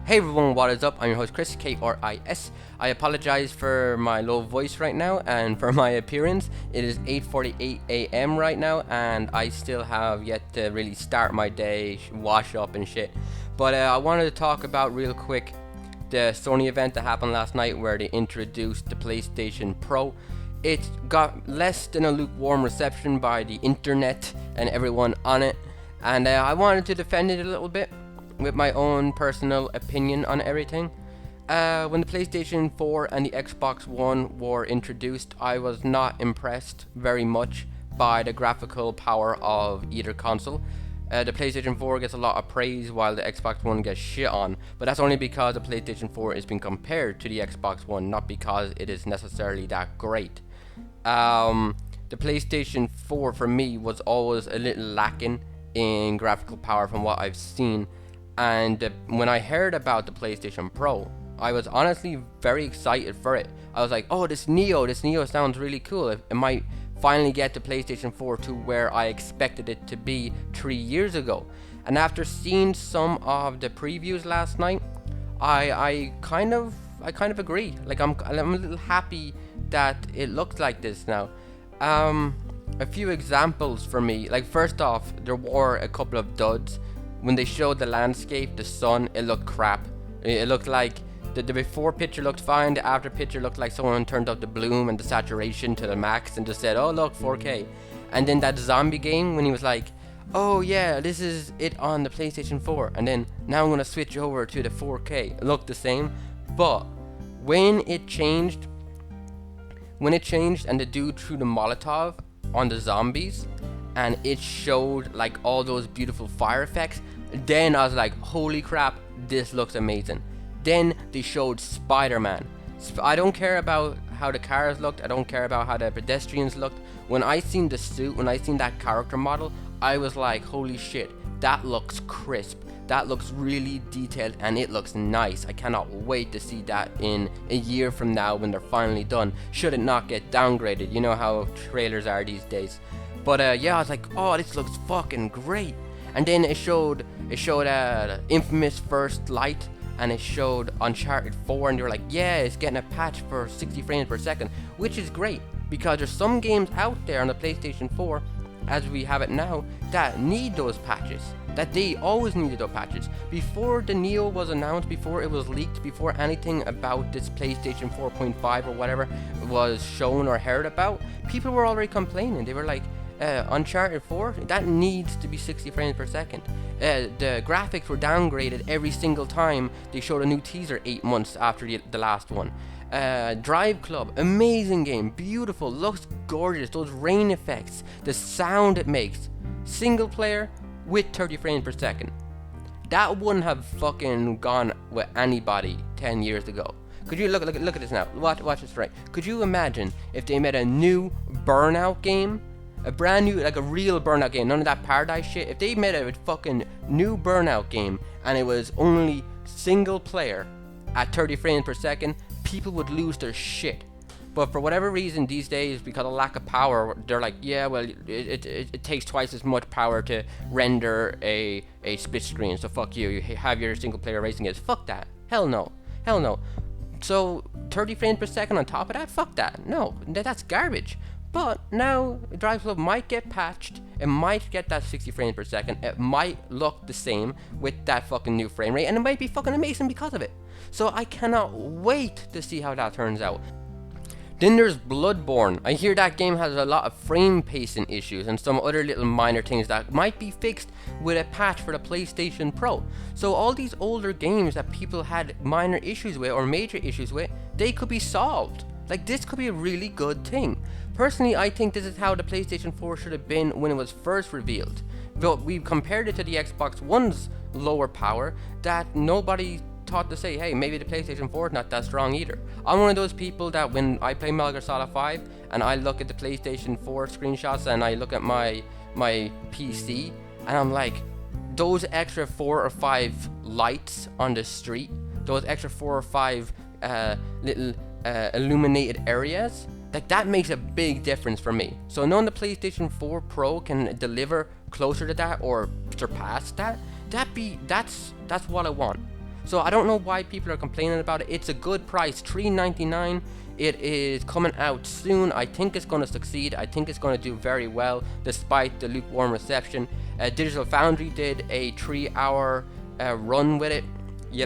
Hey everyone, what is up? I'm your host Chris, K-R-I-S. I apologize for my low voice right now and for my appearance. It is 8:48 a.m. right now and I still have yet to really start my day, wash up and shit. But I wanted to talk about real quick the Sony event that happened last night where they introduced the PlayStation Pro. It got less than a lukewarm reception by the internet and everyone on it, and I wanted to defend it a little bit with my own personal opinion on everything. When the PlayStation 4 and the Xbox One were introduced, I was not impressed very much by the graphical power of either console. The PlayStation 4 gets a lot of praise while the Xbox One gets shit on, but that's only because the PlayStation 4 is being compared to the Xbox One, not because it is necessarily that great. The PlayStation 4 for me was always a little lacking in graphical power from what I've seen. And when I heard about the PlayStation Pro, I was honestly very excited for it. I was like, oh, this Neo sounds really cool. It might finally get the PlayStation 4 to where I expected it to be 3 years ago. And after seeing some of the previews last night, I kind of agree. Like I'm a little happy that it looks like this now. A few examples for me. Like first off, there were a couple of duds. When they showed the landscape, the sun, it looked crap. It looked like the before picture looked fine, the after picture looked like someone turned up the bloom and the saturation to the max and just said, oh look, 4K. And then that zombie game when he was like, oh yeah, this is it on the PlayStation 4, and then now I'm gonna switch over to the 4K. It looked the same, but when it changed and the dude threw the Molotov on the zombies, and it showed like all those beautiful fire effects, then I was like, holy crap, this looks amazing. Then they showed Spider-Man. I don't care about how the cars looked, I don't care about how the pedestrians looked. When I seen the suit, when I seen that character model, I was like, holy shit, that looks crisp, that looks really detailed, and it looks nice. I cannot wait to see that in a year from now when they're finally done, should it not get downgraded. You know how trailers are these days. But yeah, I was like, oh, this looks fucking great. And then it showed Infamous First Light, and it showed Uncharted 4, and they were like, yeah, it's getting a patch for 60 frames per second, which is great, because there's some games out there on the PlayStation 4, as we have it now, that need those patches, that they always needed those patches. Before the Neo was announced, before it was leaked, before anything about this PlayStation 4.5 or whatever was shown or heard about, people were already complaining. They were like, Uncharted 4, that needs to be 60 frames per second. The graphics were downgraded every single time they showed a new teaser 8 months after the last one. Drive Club, amazing game, beautiful, looks gorgeous, those rain effects, the sound it makes. Single player with 30 frames per second. That wouldn't have fucking gone with anybody 10 years ago. Could you look at this now? Watch this right. Could you imagine if they made a new Burnout game? A brand new, like a real Burnout game, none of that Paradise shit. If they made a fucking new Burnout game and it was only single player at 30 frames per second, people would lose their shit. But for whatever reason these days, because of lack of power, they're like, yeah, well, it takes twice as much power to render a split screen, so fuck you have your single player racing games. Fuck that. Hell no. So 30 frames per second on top of that? Fuck that. No, that's garbage. But now Drive Club might get patched, it might get that 60 frames per second, it might look the same with that fucking new frame rate, and it might be fucking amazing because of it. So I cannot wait to see how that turns out. Then there's Bloodborne. I hear that game has a lot of frame pacing issues and some other little minor things that might be fixed with a patch for the PlayStation Pro. So all these older games that people had minor issues with or major issues with, they could be solved. Like, this could be a really good thing. Personally, I think this is how the PlayStation 4 should have been when it was first revealed. But we compared it to the Xbox One's lower power, that nobody thought to say, hey, maybe the PlayStation 4 is not that strong either. I'm one of those people that when I play Metal Gear Solid 5 and I look at the PlayStation 4 screenshots and I look at my PC and I'm like, those extra 4 or 5 lights on the street, those extra 4 or 5 little illuminated areas, like that makes a big difference for me. So knowing the PlayStation 4 Pro can deliver closer to that or surpass that, that's what I want. So I don't know why people are complaining about it. It's a good price, $3.99. It is coming out soon. I think it's going to succeed. I think it's going to do very well despite the lukewarm reception. Digital Foundry did a 3-hour run with it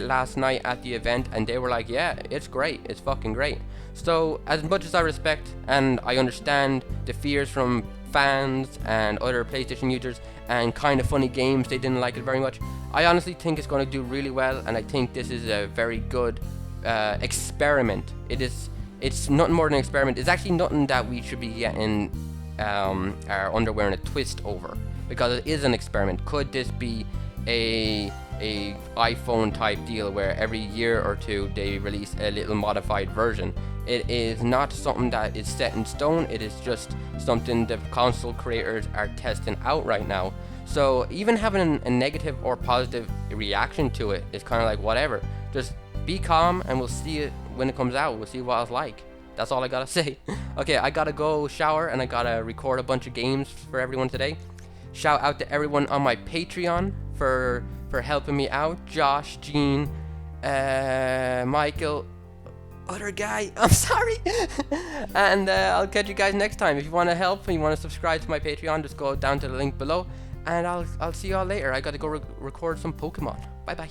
last night at the event, and they were like, yeah, it's great, it's fucking great. So as much as I respect and I understand the fears from fans and other PlayStation users and kind of funny games, they didn't like it very much, I honestly think it's going to do really well, and I think this is a very good experiment. It's nothing more than an experiment. It's actually nothing that we should be getting our underwear in a twist over, because it is an experiment. Could this be a iPhone type deal where every year or two they release a little modified version? It is not something that is set in stone. It is just something the console creators are testing out right now. So even having a negative or positive reaction to it is kind of like whatever. Just be calm and we'll see it when it comes out. We'll see what it's like. That's all I gotta say. Okay, I gotta go shower and I gotta record a bunch of games for everyone today. Shout out to everyone on my Patreon for helping me out. Josh, Gene, Michael, other guy, I'm sorry. And I'll catch you guys next time. If you want to help and you want to subscribe to my Patreon, just go down to the link below. And I'll see you all later. I gotta go record some Pokemon. Bye bye.